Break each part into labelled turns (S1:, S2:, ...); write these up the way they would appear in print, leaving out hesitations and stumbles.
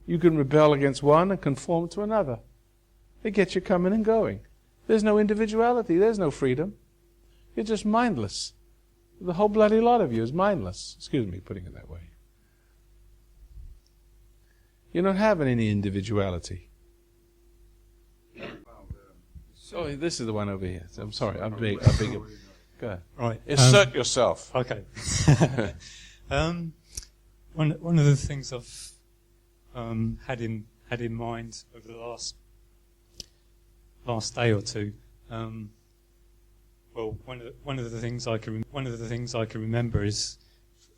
S1: You can rebel against one and conform to another. It gets you coming and going. There's no individuality. There's no freedom. You're just mindless. The whole bloody lot of you is mindless. Excuse me putting it that way. You don't have any individuality. Oh, this is the one over here. I'm sorry. I'm big. Go ahead.
S2: Right.
S1: Assert yourself.
S2: Okay. One of the things I've had in mind over the last day or two. Well, one of the things I can remember is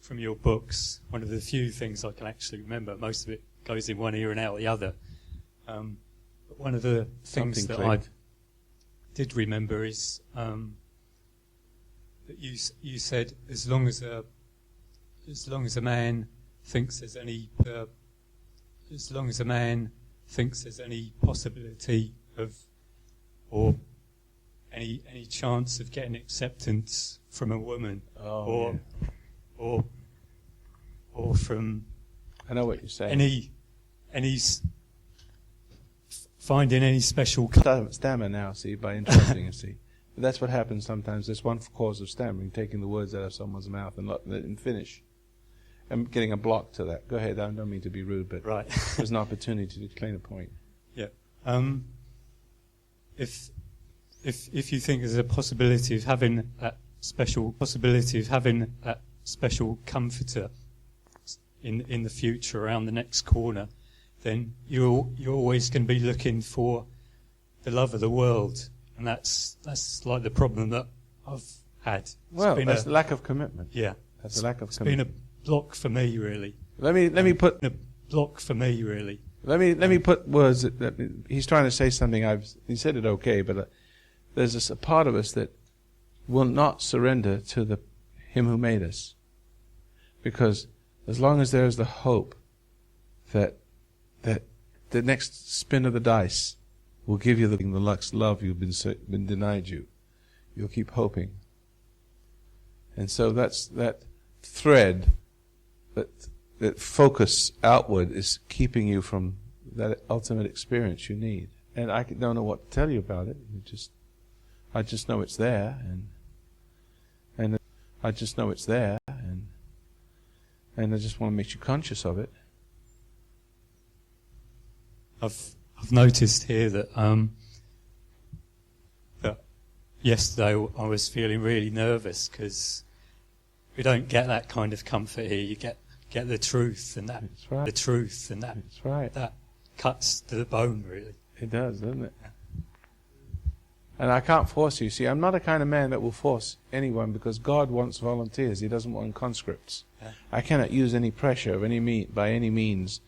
S2: from your books. One of the few things I can actually remember. Most of it goes in one ear and out the other. But one of the things that I did remember is that you said as long as a man thinks there's any possibility of or any chance of getting acceptance from a woman or from
S1: I know what you're saying.
S2: Finding any special
S1: stammer now, see, by interrupting you, see. But that's what happens sometimes. That's one cause of stammering, taking the words out of someone's mouth and letting it finish. I'm getting a block to that. Go ahead, I don't mean to be rude, but
S2: right.
S1: There's an opportunity to explain a point.
S2: Yeah. If you think there's a possibility of having that special comforter in the future around the next corner, then you're always going to be looking for the love of the world, and that's like the problem that I've had.
S1: Well, that's a lack of commitment.
S2: Yeah,
S1: that's a lack of
S2: commitment.
S1: It's
S2: been a block for me, really.
S1: Let me put
S2: a block for me, really.
S1: Let me put words that he's trying to say something. He said it okay, but there's a part of us that will not surrender to Him who made us, because as long as there is the hope that the next spin of the dice will give you the love you've been denied you'll keep hoping. And so that's that thread, that focus outward is keeping you from that ultimate experience you need. And I don't know what to tell you about it. I just know it's there, and I just know it's there, and I just want to make you conscious of it.
S2: I've noticed here that that yesterday I was feeling really nervous because we don't get that kind of comfort here. You get the truth, and that
S1: right.
S2: The truth, and that
S1: That's right.
S2: That cuts to the bone, really.
S1: It does, doesn't it? And I can't force you. See, I'm not a kind of man that will force anyone, because God wants volunteers. He doesn't want conscripts.
S2: Yeah.
S1: I cannot use any pressure of by any means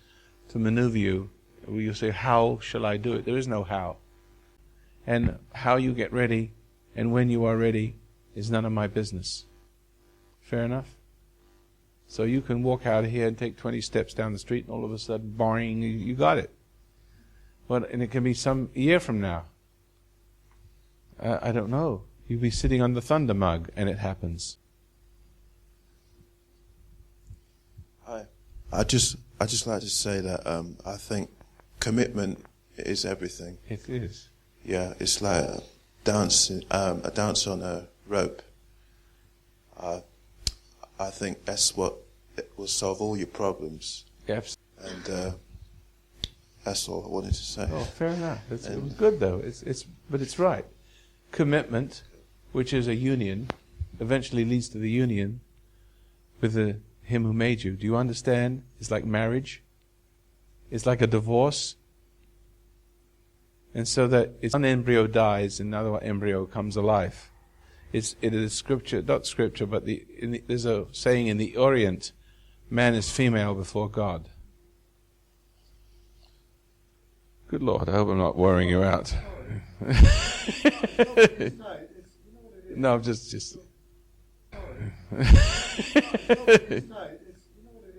S1: to maneuver you. You say, how shall I do it? There is no how. And how you get ready and when you are ready is none of my business. Fair enough? So you can walk out of here and take 20 steps down the street, and all of a sudden, boing, you got it. And it can be some year from now. I don't know. You'll be sitting on the thunder mug and it happens.
S3: Hi. I just like to say that I think commitment is everything.
S1: It is.
S3: Yeah, it's like a dance on a rope. I think that's what will solve all your problems.
S1: Yes.
S3: And that's all I wanted to say.
S1: Oh, fair enough. It was good though. But it's right. Commitment, which is a union, eventually leads to the union with Him who made you. Do you understand? It's like marriage. It's like a divorce. And so that one embryo dies, and another embryo comes alive. It is scripture, not scripture, but there's a saying in the Orient, man is female before God. Good Lord, I hope I'm not worrying you out. No, just.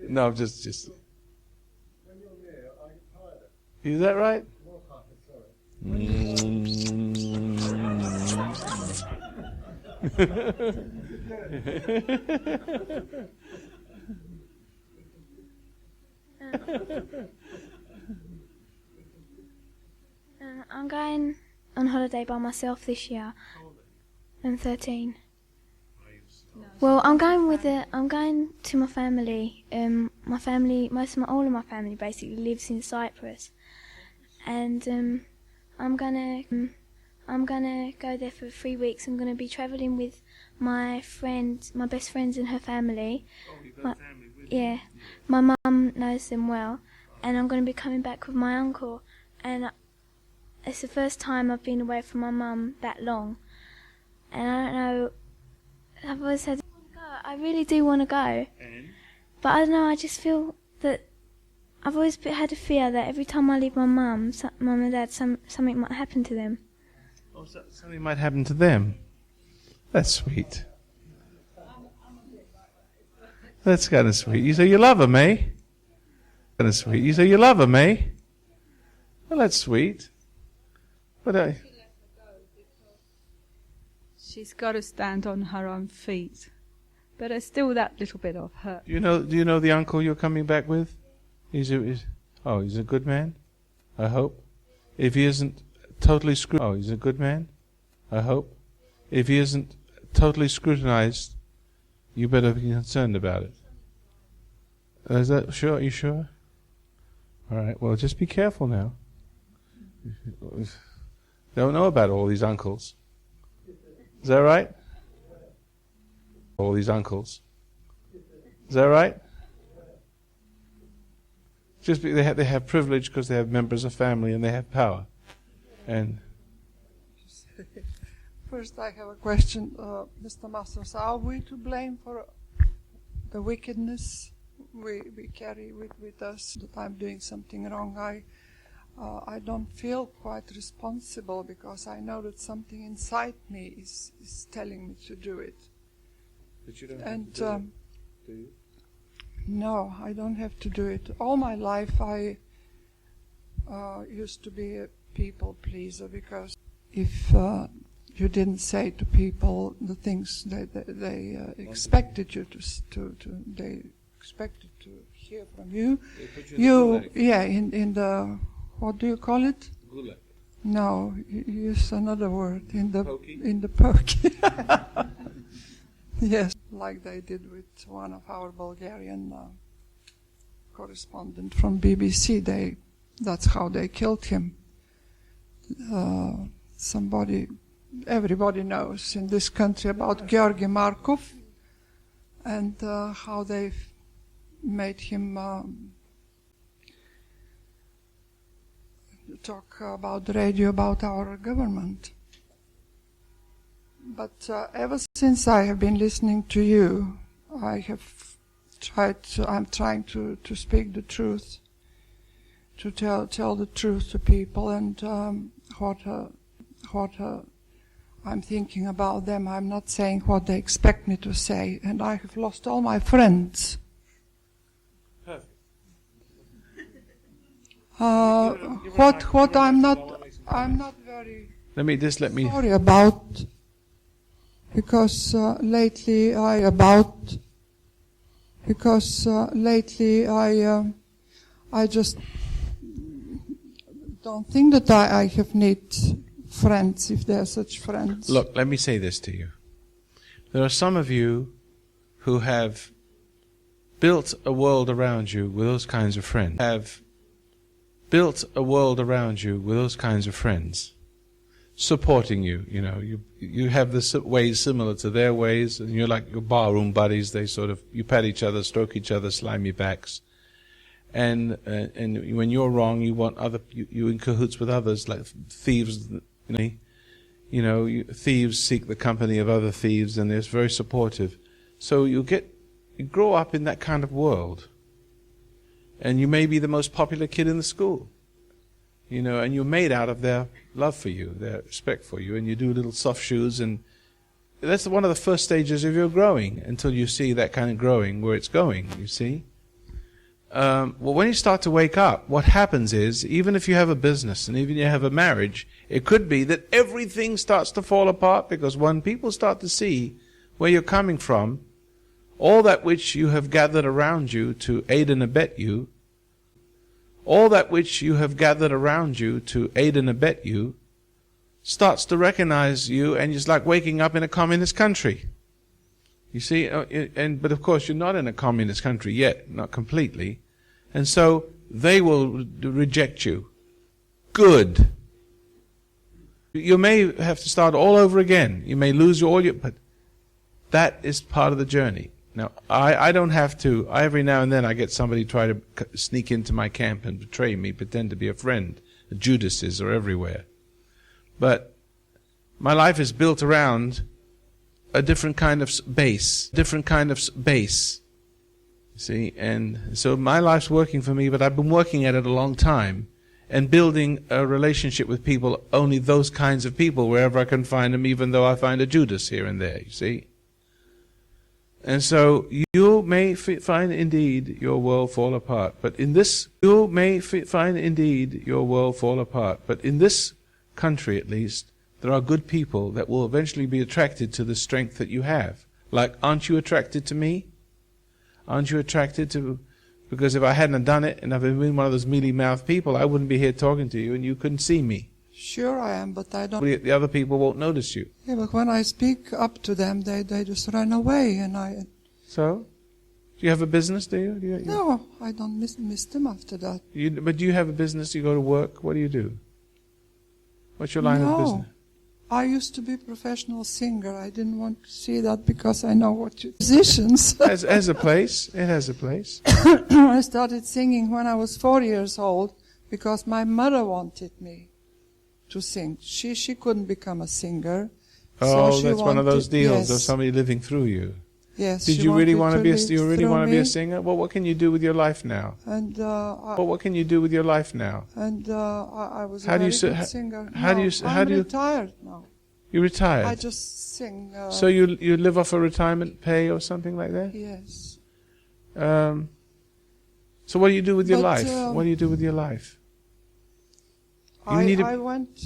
S1: No, just. Is that right?
S4: I'm going on holiday by myself this year. I'm 13. Well, I'm going to my family. My family, all of my family basically lives in Cyprus, and I'm gonna go there for 3 weeks. I'm gonna be travelling with my best friends and her family. Yeah, my mum knows them well, and I'm gonna be coming back with my uncle. And it's the first time I've been away from my mum that long, and I don't know. I've always said, I really do want to go, but I don't know. I just feel that I've always had a fear that every time I leave my mum and dad, something might happen to them.
S1: Oh, something might happen to them. That's sweet. That's kind of sweet. You say you love them, eh? Kind of sweet. You say you love them, eh? Well, that's sweet. But
S5: she's got to stand on her own feet. But there's still that little bit of hurt.
S1: Do you know the uncle you're coming back with? He's a good man, I hope. If he isn't totally he's a good man, I hope. If he isn't totally scrutinized, you better be concerned about it. Is that sure? Are you sure? All right. Well, just be careful now. Don't know about all these uncles. Is that right? All these uncles. Is that right? Just they have privilege because they have members of family and they have power. And
S6: first, I have a question, Mr. Masters. Are we to blame for the wickedness we carry with us? That I'm doing something wrong. I don't feel quite responsible because I know that something inside me is telling me to do it.
S1: But you don't
S6: and
S1: have to do it, do you?
S6: No, I don't have to do it. All my life I used to be a people pleaser, because if you didn't say to people the things that they expected you to they expected to hear from you, in the what do you call it?
S1: Gulag.
S6: No, use another word. In the
S1: Pokey?
S6: pokey. Yes, like they did with one of our Bulgarian correspondent from BBC. That's how they killed him. Everybody knows in this country about Georgi Markov, and how they made him talk about the radio about our government. But ever since I have been listening to you, I'm trying to speak the truth, to tell the truth to people, and what I'm thinking about them. I'm not saying what they expect me to say, and I have lost all my friends. What I'm not very sorry about, because lately I just don't think that I have need friends, if there are such friends.
S1: Look, let me say this to you. There are some of you who have built a world around you with those kinds of friends. Supporting you, you have the ways similar to their ways, and you're like your barroom buddies. You pat each other, stroke each other, slime your backs, and when you're wrong, you want you in cahoots with others, like thieves. Thieves seek the company of other thieves, and they're very supportive. So you grow up in that kind of world, and you may be the most popular kid in the school. And you're made out of their love for you, their respect for you, and you do little soft shoes, and that's one of the first stages of your growing, until you see that kind of growing where it's going, you see. Well, when you start to wake up, what happens is, even if you have a business, and even if you have a marriage, it could be that everything starts to fall apart, because when people start to see where you're coming from, all that which you have gathered around you to aid and abet you, all that which you have gathered around you to aid and abet you starts to recognize you, and it's like waking up in a communist country. You see, but of course you're not in a communist country yet, not completely, and so they will reject you. Good. You may have to start all over again. You may lose all your, but that is part of the journey. Now, I don't have to. Every now and then I get somebody try to sneak into my camp and betray me, pretend to be a friend. The Judases are everywhere. But my life is built around a different kind of base. See, and so my life's working for me, but I've been working at it a long time and building a relationship with people, only those kinds of people, wherever I can find them, even though I find a Judas here and there, you see. And so you may find indeed your world fall apart, but in this country at least, there are good people that will eventually be attracted to the strength that you have. Like, aren't you attracted to me? Aren't you attracted to, because if I hadn't done it and I've been one of those mealy-mouthed people, I wouldn't be here talking to you and you couldn't see me.
S6: Sure I am, but I don't...
S1: The other people won't notice you.
S6: Yeah, but when I speak up to them, they just run away, and I...
S1: So? Do you have a business, do you?
S6: No, I don't miss them after that.
S1: But do you have a business? You go to work? What do you do? What's your line of business?
S6: I used to be a professional singer. I didn't want to see that because I know what you... Musicians.
S1: As a place. It has a place.
S6: I started singing when I was 4 years old because my mother wanted me to sing. She couldn't become a singer.
S1: Oh,
S6: so
S1: that's one of those deals of
S6: yes.
S1: somebody living through you.
S6: Yes.
S1: Did you really want to be a singer? Well, what can you do with your life now?
S6: And
S1: what can you do with your life now?
S6: And I was a very good singer. I'm retired now.
S1: You're retired?
S6: I just sing.
S1: So you live off a retirement pay or something like that?
S6: Yes.
S1: So what do you do with your life? What do you do with your life?
S6: I went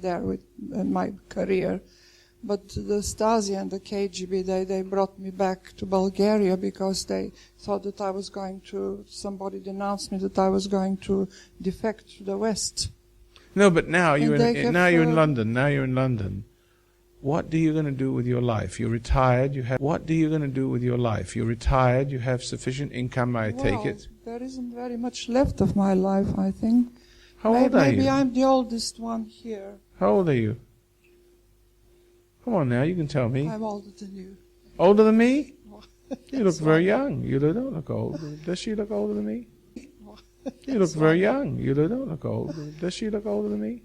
S6: there with my career, but the Stasi and the KGB, they brought me back to Bulgaria because they thought that I was going to, somebody denounced me that I was going to defect to the West.
S1: No, but now you're in London. Now you're in London. What are you going to do with your life? You're retired. What are you going to do with your life? You're retired. You have sufficient income, I take it.
S6: There isn't very much left of my life, I think.
S1: How old are you?
S6: Maybe I'm the oldest one here.
S1: How old are you? Come on now, you can tell me.
S6: I'm older than you.
S1: Older than me? You look very young. You don't look old. Does she look older than me? You look very young. You don't look old. Does she look older than me?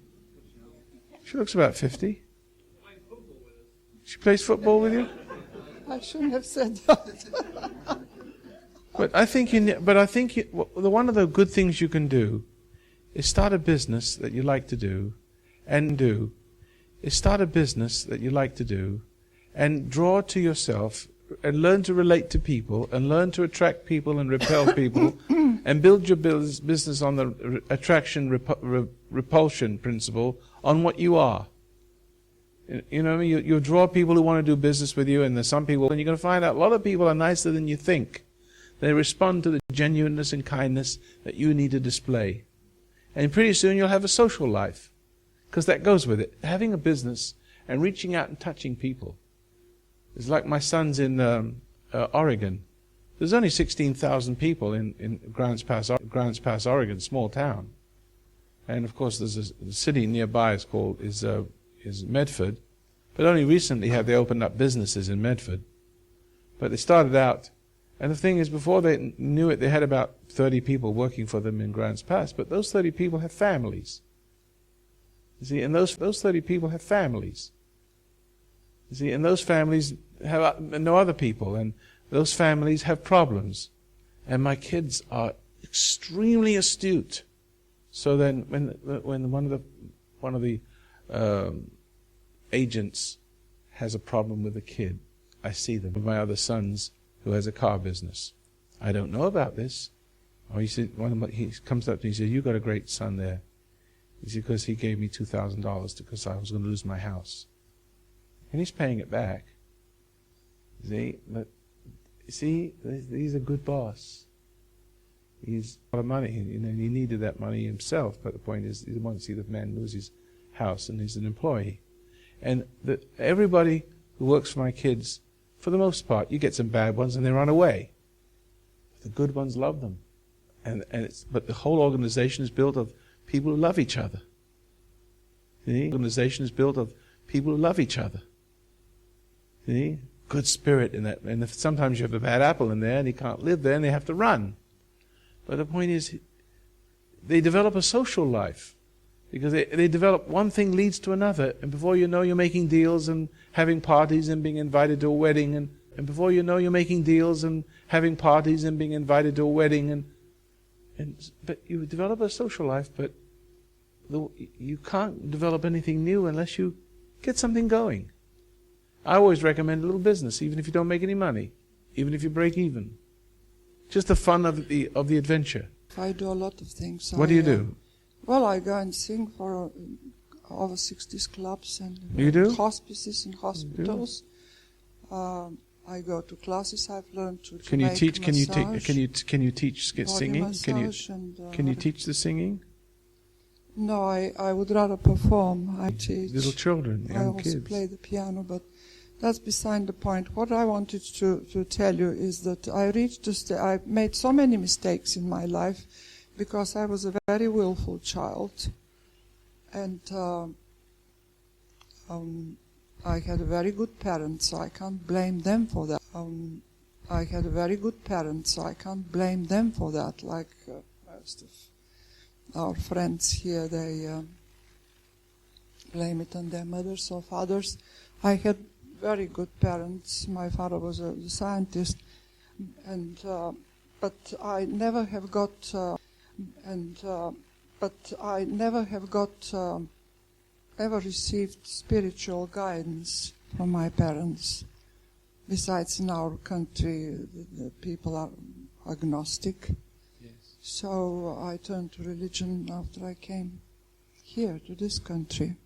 S1: She looks about 50. She plays football with you?
S6: I shouldn't have said that.
S1: But I think one of the good things you can do is start a business that you like to do, and draw to yourself and learn to relate to people and learn to attract people and repel people and build your business on the attraction repulsion principle on what you are. You know what I mean? You draw people who want to do business with you, and there's some people, and you're going to find out a lot of people are nicer than you think. They respond to the genuineness and kindness that you need to display. And pretty soon you'll have a social life, because that goes with it. Having a business and reaching out and touching people. It's like my son's in Oregon. There's only 16,000 people in Grants Pass, Oregon, small town. And of course there's a city nearby is Medford. But only recently have they opened up businesses in Medford. But they started out, and the thing is, before they knew it, they had about 30 people working for them in Grants Pass. But those 30 people have families. You see, and those 30 people have families. You see, and those families have no other people, and those families have problems. And my kids are extremely astute. So then, when one of the agents has a problem with a kid, I see them. My other sons, who has a car business, I don't know about this. Oh, he said, he comes up to me and says, "You got a great son there." He said, because he gave me $2,000 because I was going to lose my house. And he's paying it back. See, but he's a good boss. He's a lot of money, and he needed that money himself. But the point is, he didn't want to see the man lose his house, and he's an employee. And everybody who works for my kids, for the most part, you get some bad ones, and they run away. But the good ones love them, but the whole organization is built of people who love each other. The organization is built of people who love each other. See? Good spirit in that. And if sometimes you have a bad apple in there and he can't live there and they have to run. But the point is, they develop a social life. Because they develop, one thing leads to another. And before you know, you're making deals and having parties and being invited to a wedding. And before you know, you're making deals and having parties and being invited to a wedding. But you develop a social life, but you can't develop anything new unless you get something going. I always recommend a little business, even if you don't make any money, even if you break even. Just the fun of the adventure.
S6: I do a lot of things.
S1: What do you do?
S6: Well, I go and sing for over 60s clubs and
S1: you do?
S6: Hospices and hospitals. I go to classes. I've learned to
S1: Can you
S6: make
S1: teach?
S6: massage,
S1: Can you teach singing? Can you teach the singing?
S6: No, I would rather perform. I teach
S1: little children, young
S6: I also
S1: kids.
S6: play the piano, but that's beside the point. What I wanted to tell you is that I made so many mistakes in my life because I was a very willful child, and I had a very good parents, so I can't blame them for that. I had a very good parents, so I can't blame them for that. Like most of our friends here, they blame it on their mothers or fathers. I had very good parents. My father was a scientist, and but I never have got ever received spiritual guidance from my parents. Besides, in our country, the people are agnostic. Yes. So I turned to religion after I came here to this country,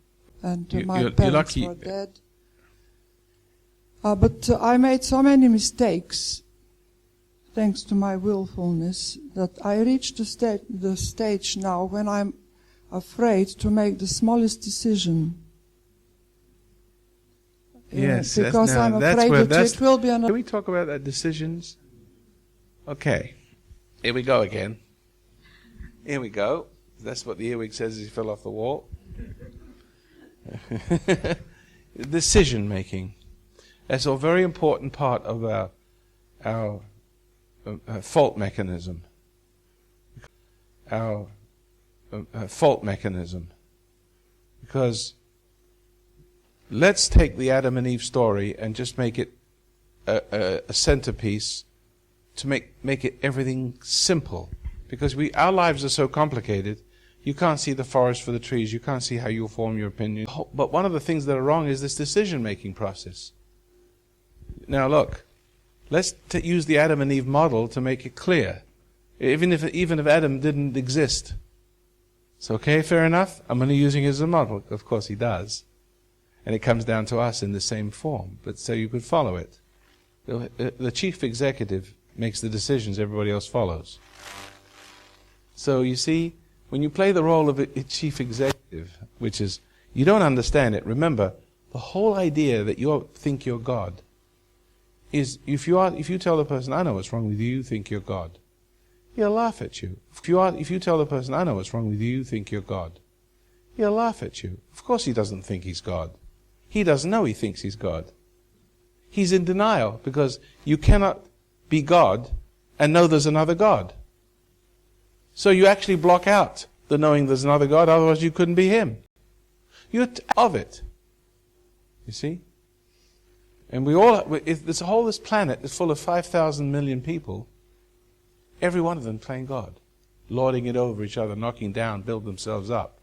S6: and my parents were dead. But I made so many mistakes, thanks to my willfulness, that I reached the stage now when I'm afraid to make the smallest decision.
S1: Yes,
S6: because I'm afraid that it will be another.
S1: Can we talk about that decisions? Okay, here we go again. Here we go. That's what the earwig says as he fell off the wall. Decision making. That's a very important part of our fault mechanism. Our fault mechanism. Because let's take the Adam and Eve story and just make it a centerpiece to make it everything simple. Because our lives are so complicated. You can't see the forest for the trees. You can't see how you'll form your opinion. But one of the things that are wrong is this decision-making process. Now look, let's use the Adam and Eve model to make it clear. Even if Adam didn't exist. It's okay, fair enough? I'm only using it as a model. Of course he does. And it comes down to us in the same form. But so you could follow it. The chief executive makes the decisions, everybody else follows. So you see, when you play the role of a chief executive, which is, you don't understand it. Remember, the whole idea that you think you're God is, if you tell the person, I know what's wrong with you, you think you're God. He'll laugh at you. If you tell the person, I know what's wrong with you, you think you're God. He'll laugh at you. Of course he doesn't think he's God. He doesn't know he thinks he's God. He's in denial because you cannot be God and know there's another God. So you actually block out the knowing there's another God, otherwise you couldn't be him. You're of it. You see? And this planet is full of 5,000 million people, every one of them playing God, lording it over each other, knocking down, build themselves up.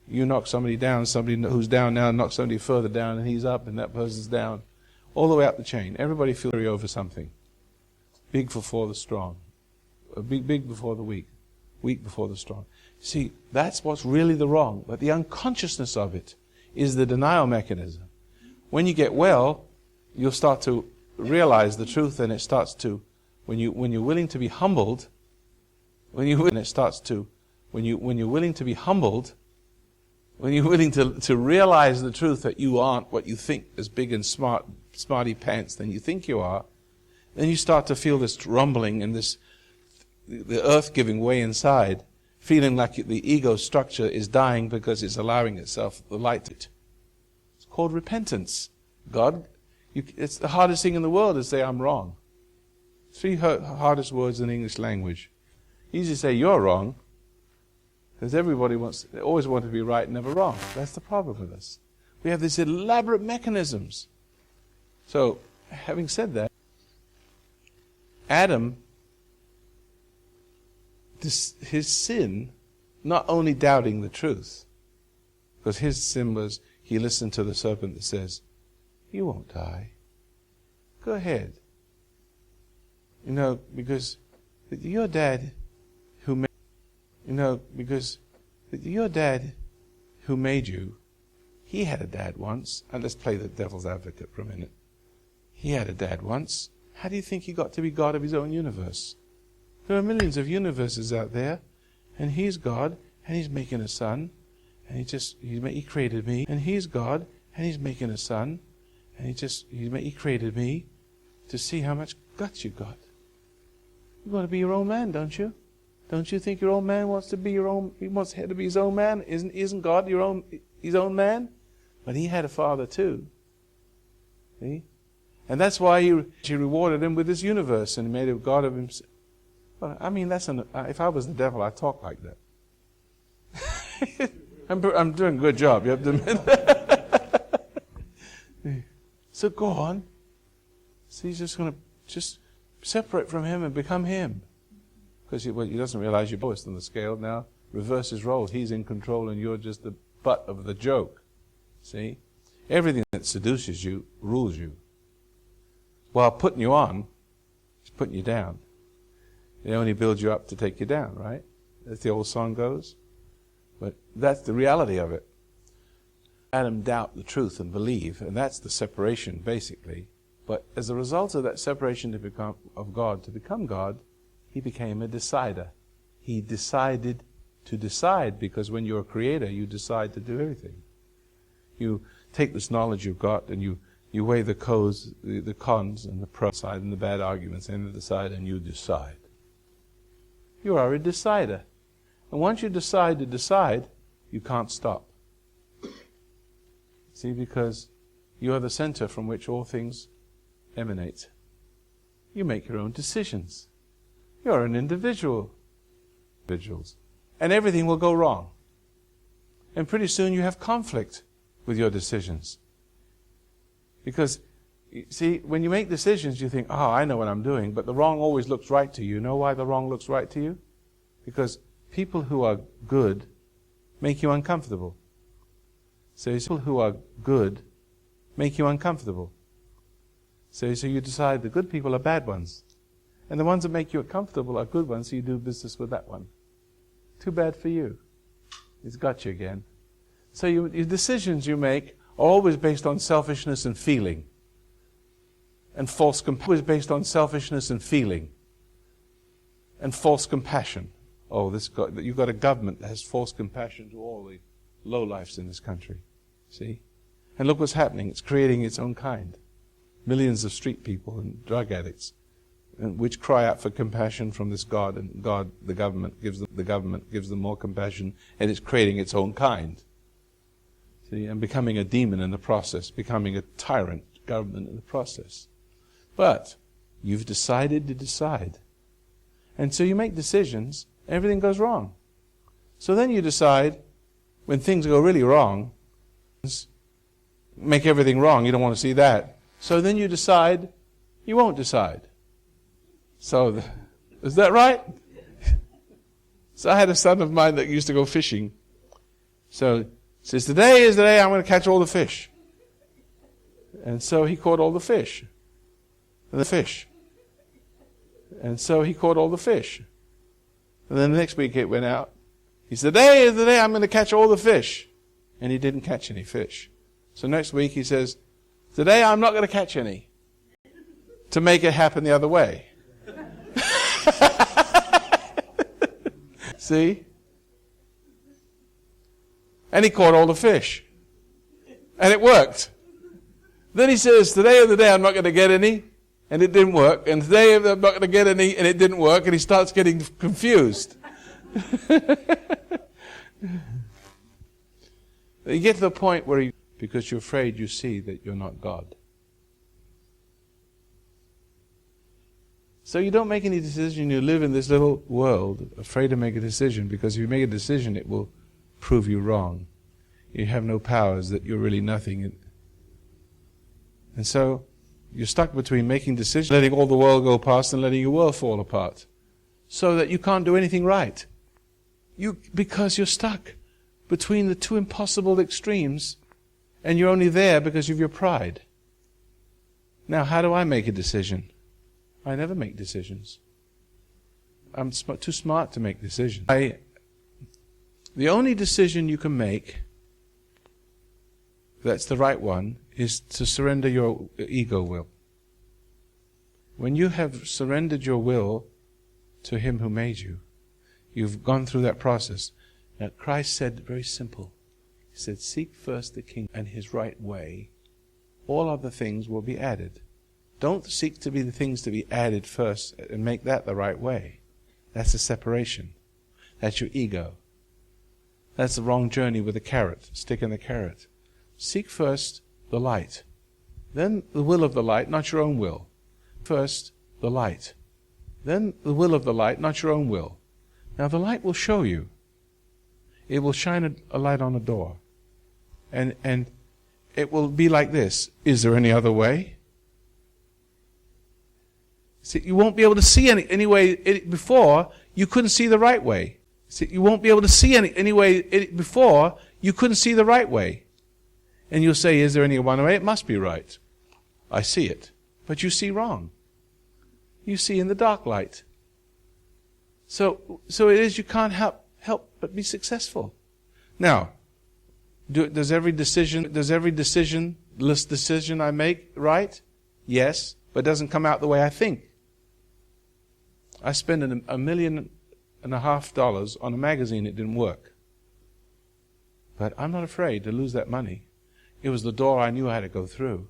S1: You knock somebody down, somebody who's down now knocks somebody further down, and he's up, and that person's down, all the way up the chain. Everybody feels over something. Big before the strong, big before the weak before the strong. See, that's what's really the wrong. But the unconsciousness of it is the denial mechanism. When you get well, you'll start to realize the truth, and it starts to, when you're willing to be humbled, when it starts to, when you're willing to be humbled, when you're willing to realize the truth that you aren't what you think as big and smarty pants than you think you are, then you start to feel this rumbling and the earth giving way inside, feeling like the ego structure is dying because it's allowing itself the light. It's called repentance. It's the hardest thing in the world to say I'm wrong. 3 hardest words in the English language. Easy to say you're wrong, because they always want to be right and never wrong. That's the problem with us. We have these elaborate mechanisms. So, having said that, Adam, his sin, not only doubting the truth, because his sin was he listened to the serpent that says, you won't die. Go ahead. Because your dad who made you, he had a dad once. And let's play the devil's advocate for a minute. He had a dad once. How do you think he got to be God of his own universe? There are millions of universes out there, and he's God, and he's making a son, and he created me, and he's God, and he's making a son, and he created me to see how much guts you got. You want to be your own man, don't you? Don't you think your own man wants to be your own? He wants to be his own man. Isn't God his own man? But he had a father too. See? And that's why he rewarded him with this universe and made a God of himself. Well, I mean, if I was the devil, I'd talk like that. I'm doing a good job, you have to admit. So go on. So he's just going to separate from him and become him. Because he doesn't realize you're lowest on the scale now. Reverse his role. He's in control and you're just the butt of the joke. See? Everything that seduces you rules you. While putting you on, it's putting you down. They only build you up to take you down, right? As the old song goes. But that's the reality of it. Adam doubt the truth and believe, and that's the separation, basically. But as a result of that separation of God to become God, he became a decider. He decided to decide, because when you're a creator, you decide to do everything. You take this knowledge you've got and you weigh the cons and the pro side and the bad arguments and the side, and you decide. You are a decider. And once you decide to decide, you can't stop. See, because you are the center from which all things emanate. You make your own decisions. You're an individual. And everything will go wrong. And pretty soon you have conflict with your decisions. Because, see, when you make decisions, you think, I know what I'm doing, but the wrong always looks right to you. You know why the wrong looks right to you? Because people who are good make you uncomfortable. So people who are good make you uncomfortable. So you decide the good people are bad ones. And the ones that make you uncomfortable are good ones, so you do business with that one. Too bad for you. He's got you again. So your decisions you make are always based on selfishness and feeling. And false compassion. Always based on selfishness and feeling. And false compassion. You've got a government that has false compassion to all the lowlifes in this country. See? And look what's happening. It's creating its own kind. Millions of street people and drug addicts, which cry out for compassion from this God, and God, the government gives them more compassion, and it's creating its own kind. See, and becoming a demon in the process, becoming a tyrant government in the process. But you've decided to decide. And so you make decisions, everything goes wrong. So then you decide, when things go really wrong, make everything wrong, you don't want to see that. So then you decide, you won't decide. So, is that right? So I had a son of mine that used to go fishing. So he says, today is the day I'm going to catch all the fish. And so he caught all the fish. And so he caught all the fish. And then the next week it went out. He said, today is the day I'm going to catch all the fish. And he didn't catch any fish. So next week he says, today I'm not going to catch any. To make it happen the other way. See? And he caught all the fish. And it worked. Then he says, today of the day I'm not going to get any. And it didn't work. And today I'm not going to get any. And it didn't work. And he starts getting confused. You get to the point where because you're afraid you see that you're not God. So you don't make any decision. You live in this little world, afraid to make a decision, because if you make a decision, it will prove you wrong. You have no powers, that you're really nothing. And so you're stuck between making decisions, letting all the world go past, and letting your world fall apart, so that you can't do anything right. Because you're stuck between the two impossible extremes, and you're only there because of your pride. Now, how do I make a decision? I never make decisions. I'm too smart to make decisions. The only decision you can make that's the right one is to surrender your ego will. When you have surrendered your will to Him who made you, you've gone through that process. Now, Christ said very simple. He said, seek first the King and His right way. All other things will be added. Don't seek to be the things to be added first and make that the right way. That's a separation. That's your ego. That's the wrong journey with a carrot, stick in the carrot. Seek first the light. Then the will of the light, not your own will. First the light. Then the will of the light, not your own will. Now the light will show you. It will shine a light on a door. And it will be like this. Is there any other way? See, you won't be able to see any way before you couldn't see the right way. See, you won't be able to see any way before you couldn't see the right way. And you'll say, is there any one way? It must be right. I see it. But you see wrong. You see in the dark light. So it is you can't help but be successful. Now, does every decision I make right? Yes, but it doesn't come out the way I think. I spent $1.5 million on a magazine. It didn't work. But I'm not afraid to lose that money. It was the door I knew I had to go through.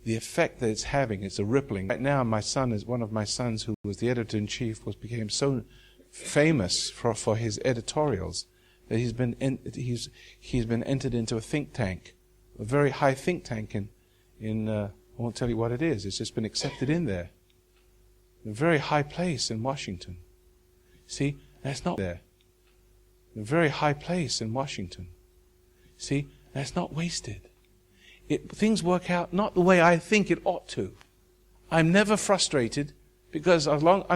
S1: The effect that it's having, it's a rippling. Right now, one of my sons, who was the editor-in-chief, became so famous for his editorials that he's been entered into a think tank, a very high think tank in I won't tell you what it is. It's just been accepted in there. A very high place in Washington. See, that's not there. A very high place in Washington. See, that's not wasted. Things work out not the way I think it ought to. I'm never frustrated because I know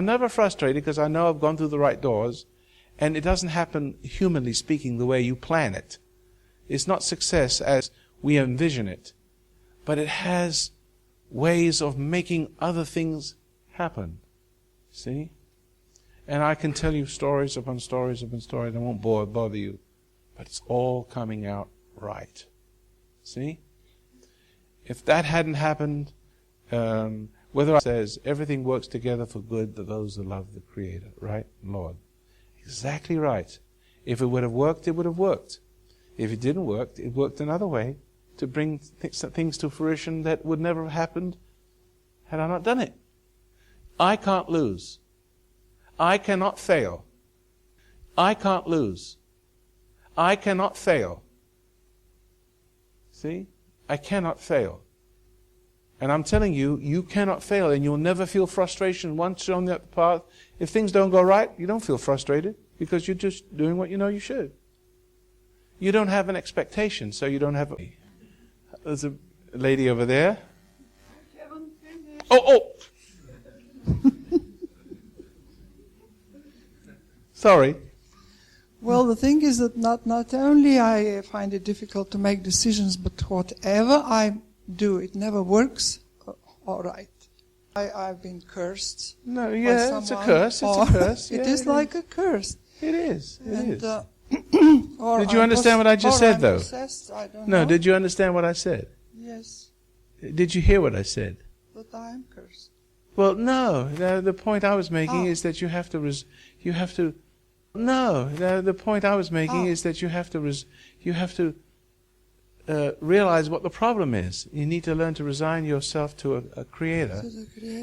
S1: I've gone through the right doors, and it doesn't happen, humanly speaking, the way you plan it. It's not success as we envision it, but it has ways of making other things happen. See? And I can tell you stories upon stories upon stories. I won't bother you, but it's all coming out right. See? If that hadn't happened, whether it says everything works together for good to those that love the Creator, right? Lord. Exactly right. If it would have worked, it would have worked. If it didn't work, it worked another way to bring things to fruition that would never have happened had I not done it. I can't lose. I cannot fail. I can't lose. I cannot fail. See? I cannot fail. And I'm telling you, you cannot fail, and you'll never feel frustration once you're on that path. If things don't go right, you don't feel frustrated because you're just doing what you know you should. You don't have an expectation, so you don't have a... There's a lady over there. Oh! Sorry.
S6: Well, the thing is that not only I find it difficult to make decisions, but whatever I do, it never works all right. I've been cursed.
S1: No, yeah, it's a curse. It's a curse.
S6: It is like a curse.
S1: It is. It is.
S6: Did
S1: you understand what I just said, though?
S6: I don't
S1: No,
S6: know.
S1: did you understand what I said?
S6: Yes,
S1: Did you hear what I said?
S6: but I am cursed.
S1: Well, no. The point I was making is that you have to No, the point I was making is that you have to realize what the problem is. You need to learn to resign yourself to a creator.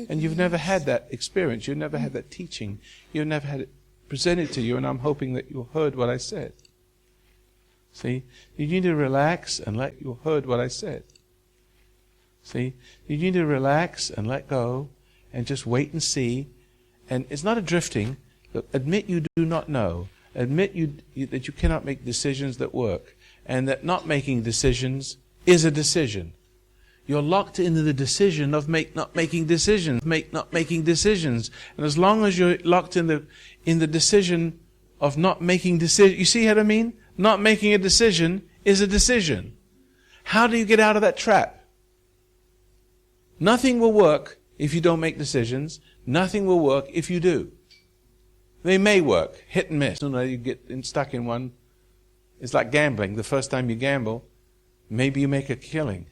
S1: And you've never had that experience. You've never had that teaching. You've never had it presented to you, and I'm hoping that you heard what I said. See? You need to relax and let you heard what I said. See? You need to relax and let go and just wait and see. And it's not a drifting. Look, admit you do not know. Admit that you cannot make decisions that work. And that not making decisions is a decision. You're locked into the decision of not making decisions. And as long as you're locked in the decision of not making decisions, you see what I mean? Not making a decision is a decision. How do you get out of that trap? Nothing will work if you don't make decisions. Nothing will work if you do. They may work, hit and miss. You get stuck in one. It's like gambling. The first time you gamble, maybe you make a killing.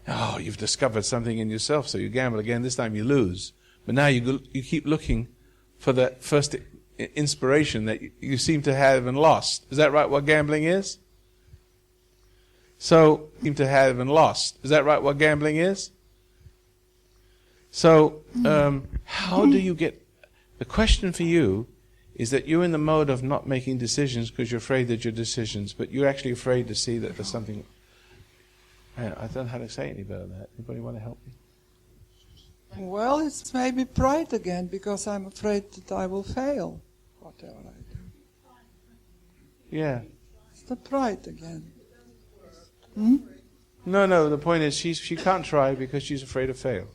S1: Oh, you've discovered something in yourself, so you gamble again. This time you lose. But now you keep looking for that first inspiration that you seem to have and lost. Is that right, what gambling is? So, seem to have and lost. Is that right, what gambling is? So, how do you get... The question for you is that you're in the mode of not making decisions because you're afraid that your decisions, but you're actually afraid to see that there's something... I don't know how to say any better than that. Anybody want to help me?
S6: Well, it's maybe pride again, because I'm afraid that I will fail, whatever I do.
S1: Yeah.
S6: It's the pride again.
S1: No, the point is she can't try because she's afraid to fail.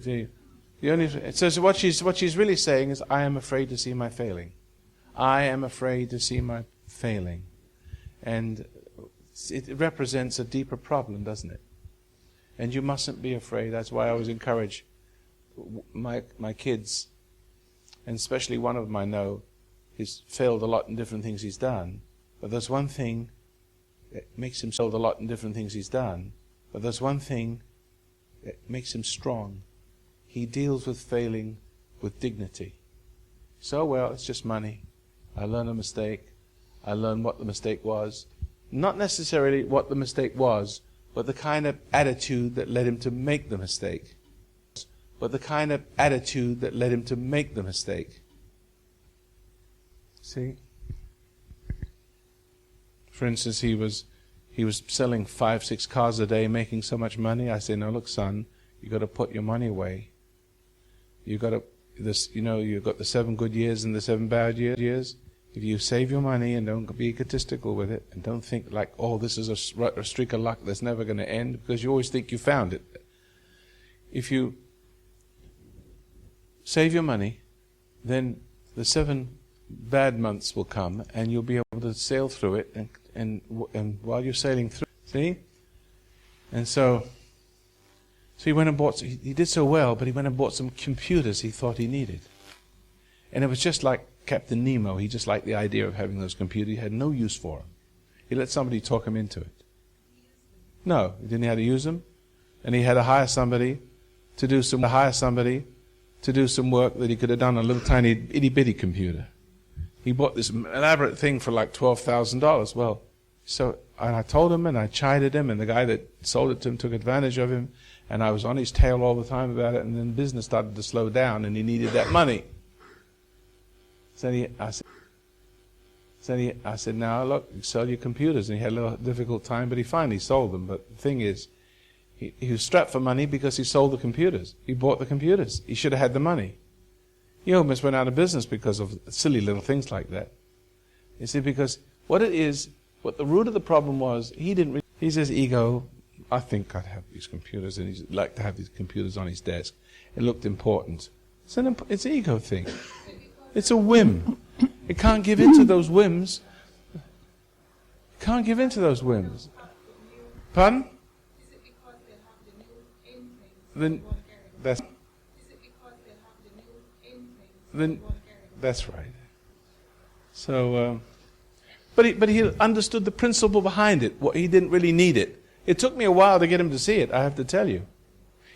S1: See? So what she's really saying is, I am afraid to see my failing. I am afraid to see my failing. And it represents a deeper problem, doesn't it? And you mustn't be afraid. That's why I always encourage my kids, and especially one of them I know, he's failed a lot in different things he's done. But there's one thing that makes him failed a lot in different things he's done. But there's one thing that makes him strong. He deals with failing with dignity. So, well, it's just money. I learn a mistake. I learn what the mistake was. Not necessarily what the mistake was, but the kind of attitude that led him to make the mistake. See? For instance, he was selling 5-6 cars a day, making so much money. I said, no, look, son, you got to put your money away. You've got the 7 good years and the 7 bad years. If you save your money and don't be egotistical with it, and don't think like, oh, this is a streak of luck that's never going to end, because you always think you found it. If you save your money, then the 7 bad months will come, and you'll be able to sail through it, and while you're sailing through, see? And so he went and bought, he did so well, but he went and bought some computers he thought he needed. And it was just like Captain Nemo. He just liked the idea of having those computers. He had no use for them. He let somebody talk him into it. No, he didn't know how to use them. And he had to hire somebody to do some work that he could have done on a little tiny itty-bitty computer. He bought this elaborate thing for like $12,000. Well, and I told him and I chided him, and the guy that sold it to him took advantage of him, and I was on his tail all the time about it, and then business started to slow down, and he needed that money. I said, now look, sell your computers. And he had a little difficult time, but he finally sold them. But the thing is, he was strapped for money because he sold the computers. He bought the computers. He should have had the money. He almost went out of business because of silly little things like that. You see, because what the root of the problem was, he's his ego. I think I'd have these computers, and he'd like to have these computers on his desk. It looked important. It's an ego thing. It's a whim. It can't give in to those whims. Can't give in to those whims. Pardon?
S7: Is it because they have the new in things?
S1: That's.
S7: Is it because they have the new in things?
S1: Then that's right. So, but he understood the principle behind it. He didn't really need it. It took me a while to get him to see it, I have to tell you.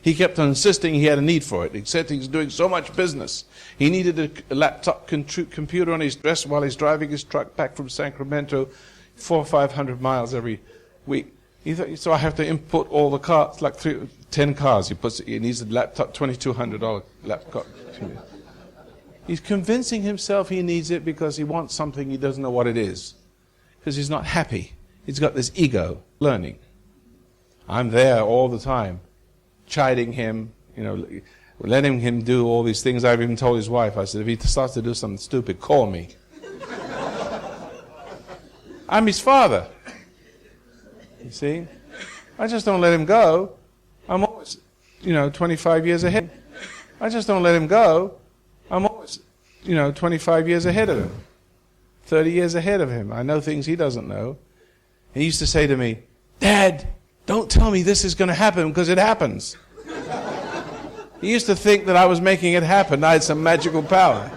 S1: He kept on insisting he had a need for it. He said he was doing so much business. He needed a laptop computer on his desk while he's driving his truck back from Sacramento 400 or 500 miles every week. He thought, so I have to import all the cars, like 10 cars. He needs a laptop, $2,200 laptop. He's convincing himself he needs it because he wants something he doesn't know what it is. Because he's not happy. He's got this ego learning. I'm there all the time, chiding him, letting him do all these things. I've even told his wife, I said, if he starts to do something stupid, call me. I'm his father. You see? I just don't let him go. I'm always, 25 years ahead. I just don't let him go. I'm always, 25 years ahead of him. 30 years ahead of him. I know things he doesn't know. He used to say to me, Dad, don't tell me this is going to happen because it happens. He used to think that I was making it happen. I had some magical power.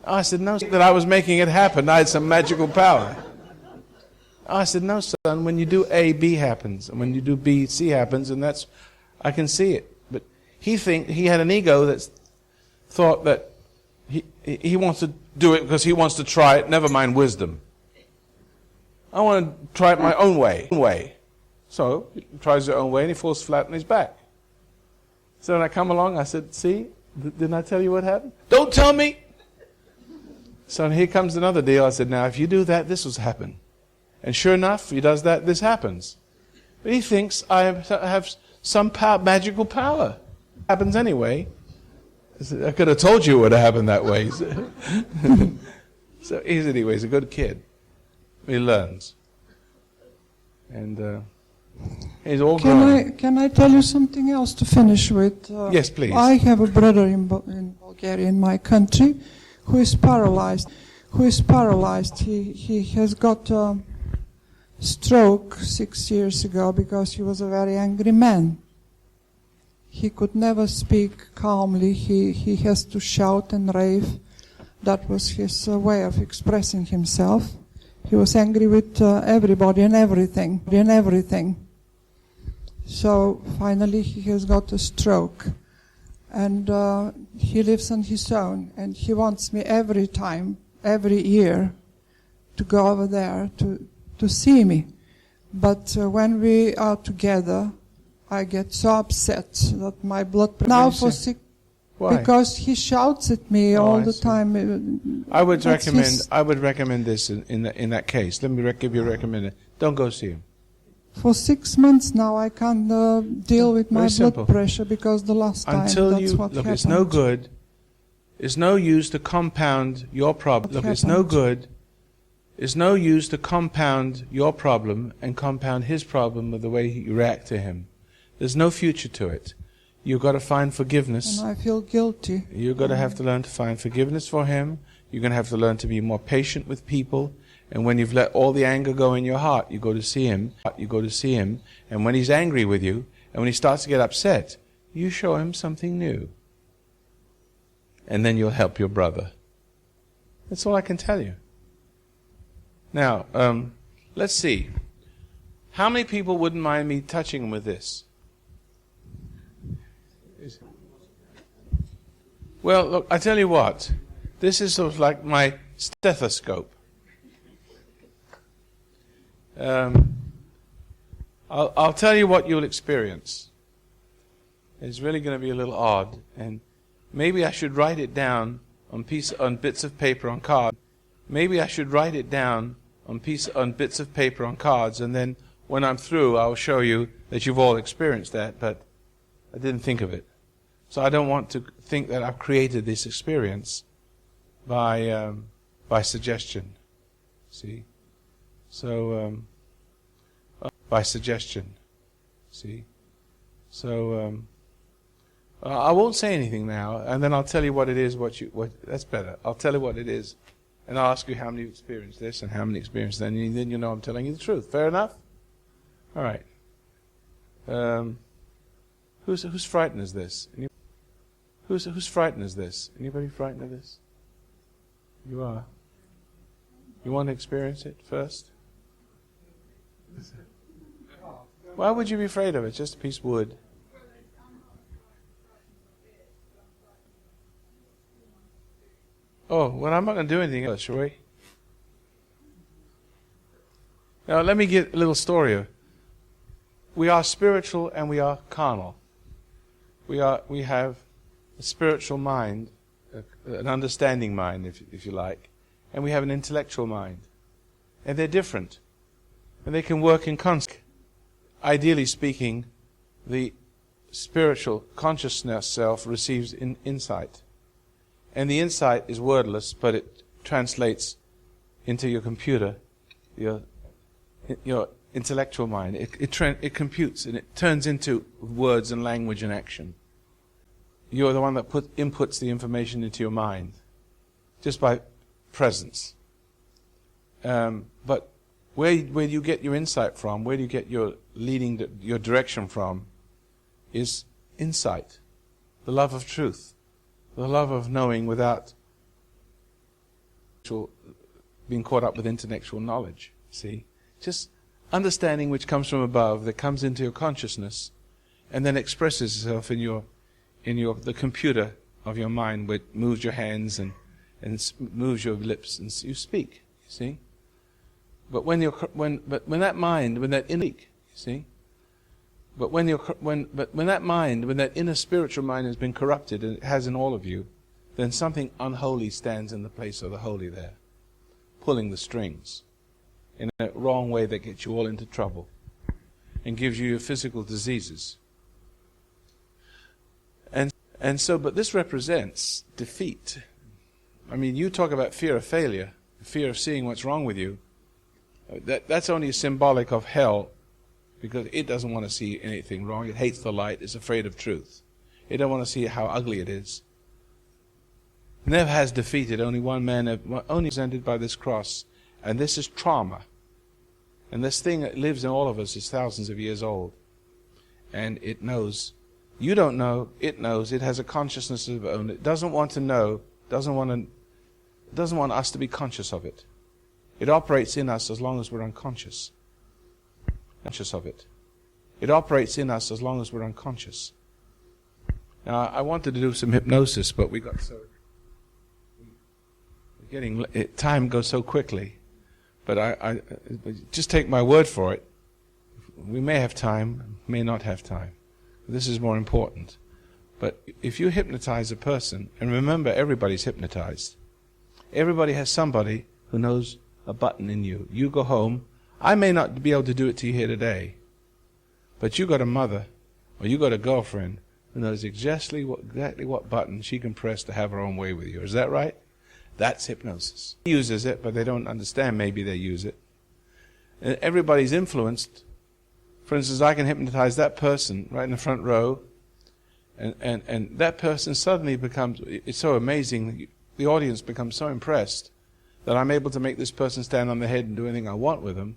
S1: I said, no, that I was making it happen. I had some magical power. I said, no, son, when you do A, B happens. And when you do B, C happens. And I can see it. But he had an ego that thought that he wants to do it because he wants to try it, never mind wisdom. I want to try it my own way. So he tries his own way and he falls flat on his back. So when I come along, I said, see, didn't I tell you what happened? Don't tell me! So here comes another deal. I said, now if you do that, this will happen. And sure enough, he does that, this happens. But he thinks I have some magical power. It happens anyway. I could have told you it would have happened that way. So anyway, he's a good kid. He learns. And he's all grown.
S6: Can I tell you something else to finish with?
S1: Yes, please.
S6: I have a brother in Bulgaria, in my country, who is paralyzed. He has got a stroke 6 years ago because he was a very angry man. He could never speak calmly. He has to shout and rave. That was his way of expressing himself. He was angry with everybody and everything. So finally he has got a stroke. And he lives on his own. And he wants me every year, to go over there to see me. But when we are together, I get so upset that my blood pressure now for sick.
S1: Why?
S6: Because he shouts at me all the time.
S1: I would recommend this in that case. Let me give you a recommendation. Don't go see him.
S6: For 6 months now, I can't deal with my blood pressure because the last time that's what happened.
S1: It's no good. It's no use to compound your problem. Look, it's no good. It's no use to compound your problem and compound his problem with the way you react to him. There's no future to it. You've got to find forgiveness.
S6: And I feel guilty.
S1: You've got to have to learn to find forgiveness for him. You're going to have to learn to be more patient with people. And when you've let all the anger go in your heart, you go to see him. And when he's angry with you, and when he starts to get upset, you show him something new. And then you'll help your brother. That's all I can tell you. Now, let's see. How many people wouldn't mind me touching him with this? Well, look, I tell you what. This is sort of like my stethoscope. I'll tell you what you'll experience. It's really going to be a little odd, and maybe I should write it down on bits of paper on cards. Maybe I should write it down on bits of paper on cards, and then when I'm through, I'll show you that you've all experienced that, but I didn't think of it. So I don't want to think that I've created this experience by suggestion. See? So, by suggestion. See? So, I won't say anything now, and then I'll tell you what it is, that's better. I'll tell you what it is, and I'll ask you how many experienced this and how many experienced that, and then you know I'm telling you the truth. Fair enough? All right. Who's frightened of this? Who's frightened of this? Anybody frightened of this? You are. You want to experience it first? Why would you be afraid of it? Just a piece of wood. Oh, well, I'm not going to do anything else, shall we? Now, let me get a little story. We are spiritual and we are carnal. We have a spiritual mind, an understanding mind, if you like, and we have an intellectual mind. And they're different. And they can work in concert. Ideally speaking, the spiritual consciousness self receives insight. And the insight is wordless, but it translates into your computer, your intellectual mind. It computes and it turns into words and language and action. You're the one that inputs the information into your mind, just by presence. But where you get your insight from, where do you get your your direction from, is insight, the love of truth, the love of knowing without being caught up with intellectual knowledge. See, just understanding which comes from above, that comes into your consciousness, and then expresses itself in the computer of your mind, which moves your hands and moves your lips, and you speak. You see. But when that inner spiritual mind has been corrupted, and it has in all of you, then something unholy stands in the place of the holy there, pulling the strings in a wrong way that gets you all into trouble and gives you your physical diseases. And so, but this represents defeat. I mean, you talk about fear of failure, fear of seeing what's wrong with you. That's only symbolic of hell, because it doesn't want to see anything wrong. It hates the light. It's afraid of truth. It don't want to see how ugly it is. It never has defeated. Only one man, only presented by this cross. And this is trauma. And this thing that lives in all of us is thousands of years old. And it knows. You don't know. It knows. It has a consciousness of its own. It doesn't want to know. Doesn't want us to be conscious of it. It operates in us as long as we're unconscious. Conscious of it. It operates in us as long as we're unconscious. Now, I wanted to do some hypnosis, but we got so time goes so quickly. But I just take my word for it. We may have time, may not have time. This is more important. But if you hypnotize a person, and remember, everybody's hypnotized. Everybody has somebody who knows a button in you. You go home. I may not be able to do it to you here today, but you got a mother or you got a girlfriend who knows exactly what button she can press to have her own way with you. Is that right? That's hypnosis. He uses it, but they don't understand maybe they use it. And everybody's influenced. For instance, I can hypnotize that person right in the front row, and that person suddenly becomes, it's so amazing, the audience becomes so impressed that I'm able to make this person stand on their head and do anything I want with them.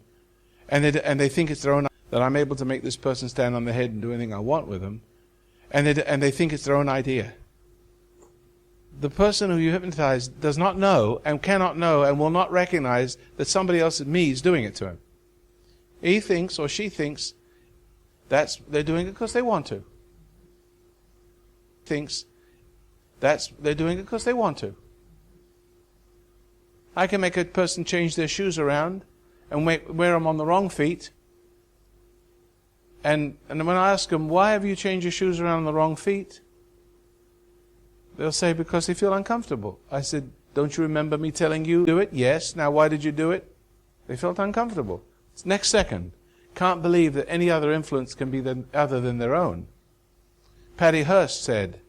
S1: And they think it's their own, that I'm able to make this person stand on their head and do anything I want with them. And they think it's their own idea. The person who you hypnotize does not know and cannot know and will not recognize that somebody else, me, is doing it to him. He thinks or she thinks they're doing it because they want to. Thinks they're doing it because they want to. I can make a person change their shoes around and wear them on the wrong feet. And when I ask them, why have you changed your shoes around on the wrong feet? They'll say, because they feel uncomfortable. I said, don't you remember me telling you to do it? Yes. Now why did you do it? They felt uncomfortable. Next second. Can't believe that any other influence can be other than their own. Patty Hearst said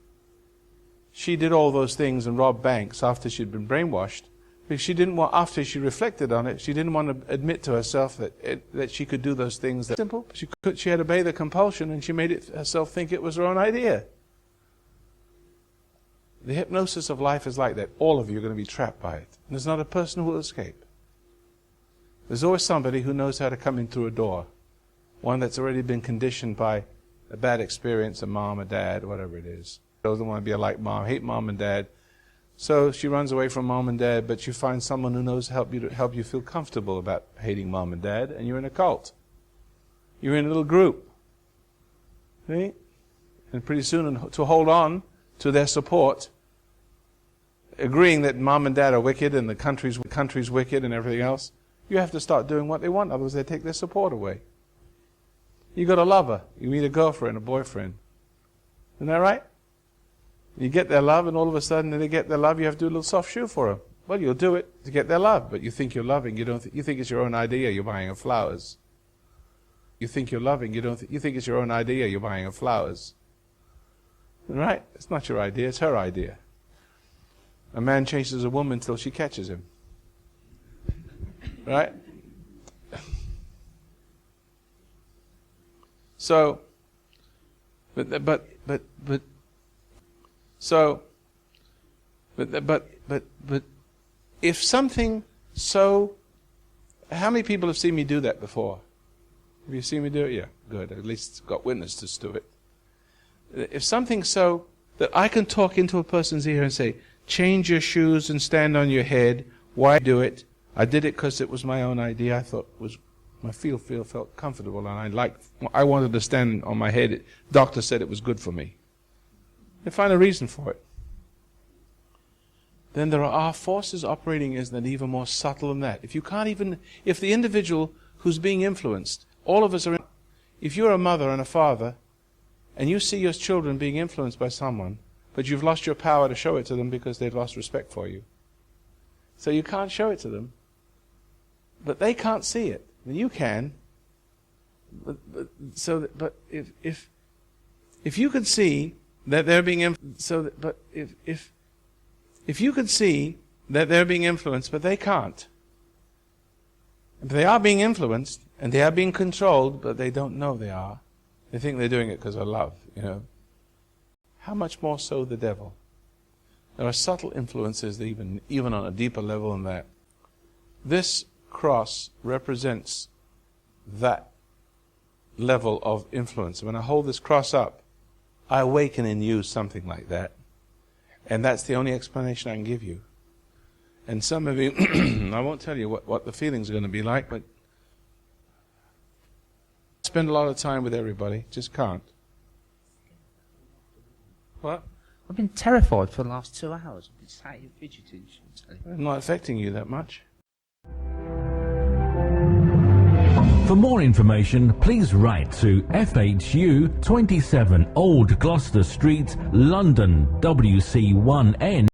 S1: she did all those things and robbed banks after she'd been brainwashed. Because she didn't want, after she reflected on it, she didn't want to admit to herself that she could do those things. That simple. She had to obey the compulsion, and she made herself think it was her own idea. The hypnosis of life is like that. All of you are going to be trapped by it. And there's not a person who will escape. There's always somebody who knows how to come in through a door. One that's already been conditioned by a bad experience, a mom, a dad, whatever it is. Doesn't want to be like mom, hate mom and dad. So she runs away from mom and dad, but you find someone who knows how to help you feel comfortable about hating mom and dad, and you're in a cult. You're in a little group. See? And pretty soon, to hold on to their support, agreeing that mom and dad are wicked and the country's wicked and everything else. You have to start doing what they want, otherwise they take their support away. You got a lover, you meet a girlfriend, a boyfriend. Isn't that right? You get their love, and all of a sudden, when they get their love, you have to do a little soft shoe for them. Well, you'll do it to get their love, but you think you're loving. You think it's your own idea. You're buying her flowers. You think you're loving. You think it's your own idea. You're buying her flowers. Right? It's not your idea. It's her idea. A man chases a woman till she catches him. Right? So, but if something so, how many people have seen me do that before? Have you seen me do it? Yeah, good. At least got witnesses to it. If something so that I can talk into a person's ear and say, change your shoes and stand on your head. Why do it? I did it because it was my own idea. I thought it was my felt comfortable, and I wanted to stand on my head. Doctor said it was good for me. They find a reason for it. Then there are forces operating is that even more subtle than that. If the individual who's being influenced, all of us are, if you're a mother and a father, and you see your children being influenced by someone, but you've lost your power to show it to them because they've lost respect for you. So you can't show it to them, but they can't see it. You can. But if you could see that they're being if you could see that they're being influenced, but they can't. If they are being influenced and they are being controlled, but they don't know they are. They think they're doing it because of love, How much more so the devil? There are subtle influences even on a deeper level than that. This cross represents that level of influence. When I hold this cross up, I awaken in you something like that. And that's the only explanation I can give you. And some of you, I won't tell you what the feelings are going to be like, but spend a lot of time with everybody. Just can't. What?
S8: I've been terrified for the last 2 hours. I've been sat here fidgeting.
S1: I'm not affecting you that much.
S9: For more information, please write to FHU 27 Old Gloucester Street, London, WC1N